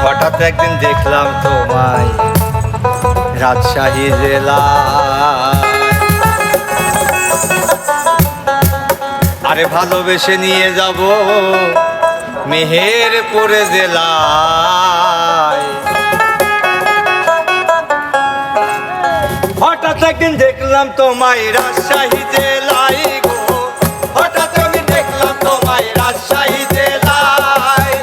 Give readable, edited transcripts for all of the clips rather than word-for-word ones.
হঠাৎ একদিন দেখলাম তোমায় রাজশাহী জেলা, আরে ভালোবেসে নিয়ে যাব মেহেরপুর জেলায়। হঠাৎ একদিন দেখলাম তোমায় রাজশাহী জেলায় গো, হঠাৎ একদিন দেখলাম তোমায় রাজশাহী জেলায়।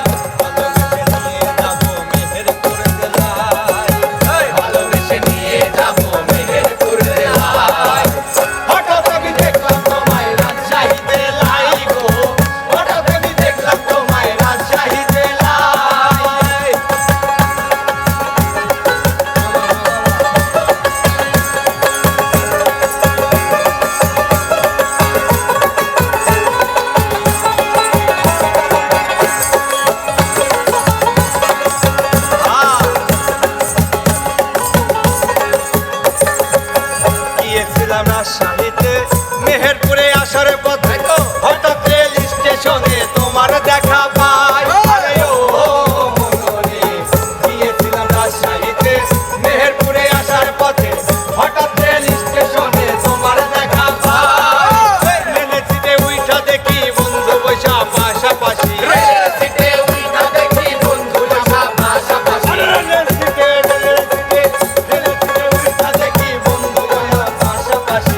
ভালোবেসে নিয়ে যাব মেহেরপুর জেলায়, হঠাৎ একদিন দেখলাম তোমায় রাজশাহী জেলায় গো, হঠাৎ একদিন দেখলাম তোমায় রাজশাহী জেলায়। রাজশাহীতে মেহেরপুরে আসার পথে হঠাৎ রেল স্টেশনে তোমার দেখা পাই। আরে ও মনরে, গিয়েছিলাম রাজশাহীতে মেহেরপুরে আসার পথে হঠাৎ রেল স্টেশনে তোমার দেখা পাই। রেলের সিটে উইঠা দেখি বন্ধু বৈশা পাশাপাশি, রেলের সিটে উইঠা দেখি বন্ধু বৈশা পাশাপাশি, রেলের সিটে উইঠা দেখি বন্ধু বৈশা পাশাপাশি।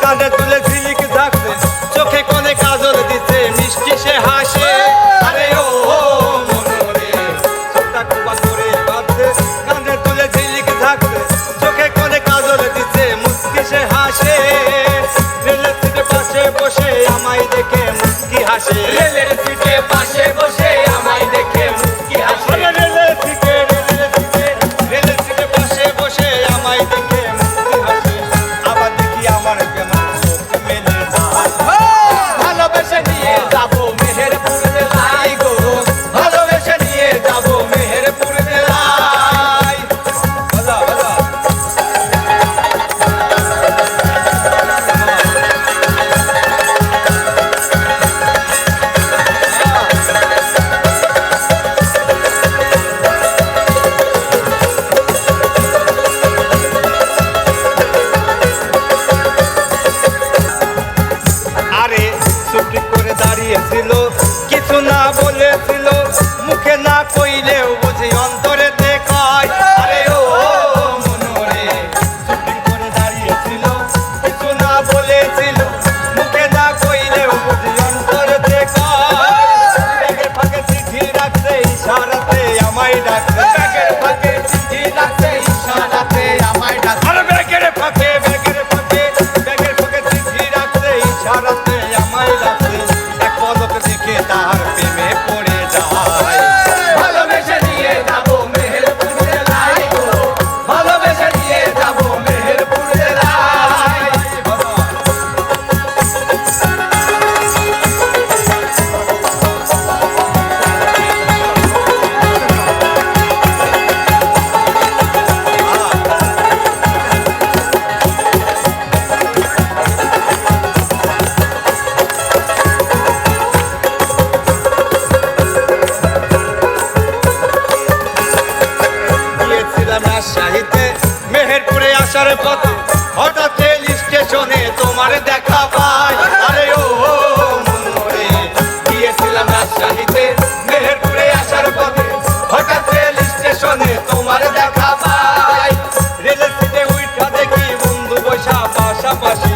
কাঁধে তুলে ঝিলিক থাকছে, চোখে কোণে কাজল দিতে মিষ্টি সে হাসে। আরে ও মনরে, চোখটা কোপা করে বাঁধছে, কাঁধে তুলে ঝিলিক থাকছে, চোখে কোণে কাজল দিতে মুস্কি সে হাসে। রেলের সিটে পাশে বসে আমায় দেখে মুস্কি হাসে, রেলের সিটে পাশে বসে আমায় দেখে মুস্কি হাসে, রেলের সিটে পাশে বসে আমায় দেখে মুস্কি হাসে। আবার দেখি আমার কেমন চোখ মেলে যায়, ভালোবেসে নিয়ে যাব মেহেরপুর জেলায় গো, ভালোবেসে নিয়ে যাব মেহেরপুর জেলায়। দাঁড়িয়েছিল কিছু না বলেছিল, মুখে না কইলেও বুঝি অন্তরে দেখায়। আরে ও মনরে, শুটিং করে দাঁড়িয়েছিল কিছু না বলেছিল, মুখে না কইলেও বুঝি অন্তরে দেখায়। ব্যাগের ফাঁকে চিঠি রাখছে, ইশারাতে আমায় ডাকছে, ব্যাগের ফাঁকে চিঠি রাখছে, ইশারাতে আমায় ডাকছে। আরে ব্যাগের ফাঁকে চিঠি রাখছে, ইশারাতে আমায় ডাকছে। দেখে তার প্রেমে পড়ে যায়, ভালোবেসে নিয়ে যাব মেহেরপুর জেলায় গো, ভালোবেসে নিয়ে যাব মেহেরপুর জেলায়। রাজশাহীতে মেহেরপুরে আসার পথে হঠাৎ রেল স্টেশনে তোমার দেখা পাই। আরে ও মনরে, গিয়েছিলাম রাজশাহীতে মেহেরপুরে আসার পথে হঠাৎ রেল স্টেশনে তোমার দেখা পাই। রেলের সিটে উইঠা দেখি বন্ধু বৈশা পাশাপাশি,